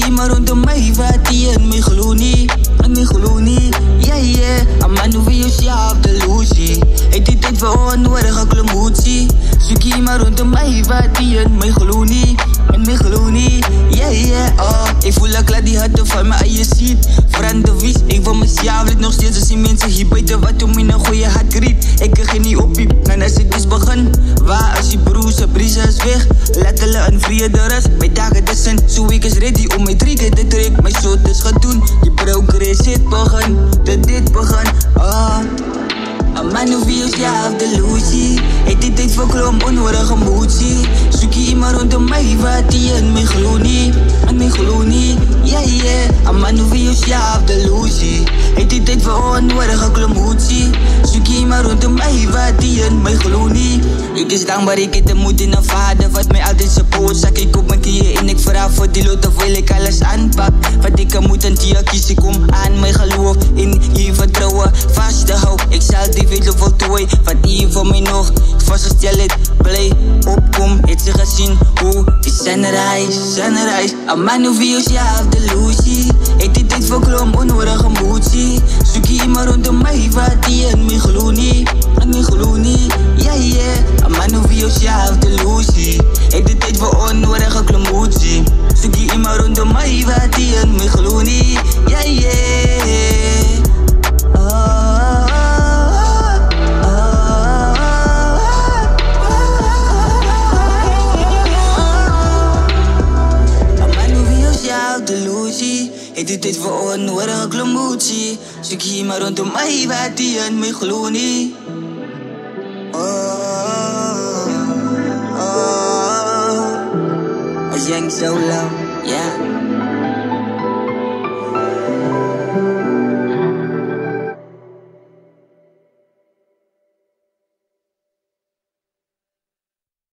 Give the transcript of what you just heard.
je maar rondom mij wat die in mij geloof niet. In mij geloof niet, yeah. Een man hoef je jezelf de loesie. Het is tijd voor onnodige klemotie. Zoek je maar rondom mij wat die in mij geloof niet. In mij geloof niet, yeah. Oh, ik voel dat klaar die harten van me aan je ziet. Veranderd wies, ik wil mezelf niet nog steeds. Als die mensen hier buiten wat om in een goeie hart riet. Ik kan niet oppiep, en als ik dus begin. Waar als je broers, briezen is weg. Laat hulle in vrede rust. Mijn dagen dessen, zo ik is ready om mijn 3 keer te trek. Mijn shot is gaan doen, die broker is het begin. Dit begin, oh. Een man hoef je jezelf de loesie. Het is tijd voor klom, onnodige motie. Zoek je iemand rondom mij wat die in mij geloof niet. In mij geloof niet, yeah. Een man hoef je jezelf de loesie. Het is tijd voor onnodige klemotie. Zoek je iemand rondom mij wat die in mij geloof niet. Ik is dankbaar, ik heb de moed in een vader. Wat mij altijd support, zak ik op mijn knieën en ik vraag voor die loten wil ik alles aanpak. Wat ik moet en die kies ik om aan mijn geloof. In je vertrouwen vast te houden. Ik zal die willen voltooien, wat hier voor mij nog vaststel het, blij opkom. Het ze gezien hoe die sunrise. Een man hoef je jezelf de loesie. Het is tijd voor klom, onnodige motie. Zoek je iemand rondom mij wat die in mij geloof niet. In mij geloof niet, yeah. Een man hoef je jezelf de loesie. Het is tijd voor onnodige klemotie. Zoek je iemand rondom mij wat die in mij geloof niet, yeah. Het is tijd voor onnodige klemotie. Zoek je maar rondom mij wat die in mij geloof niet. Als jij zo lang, ja.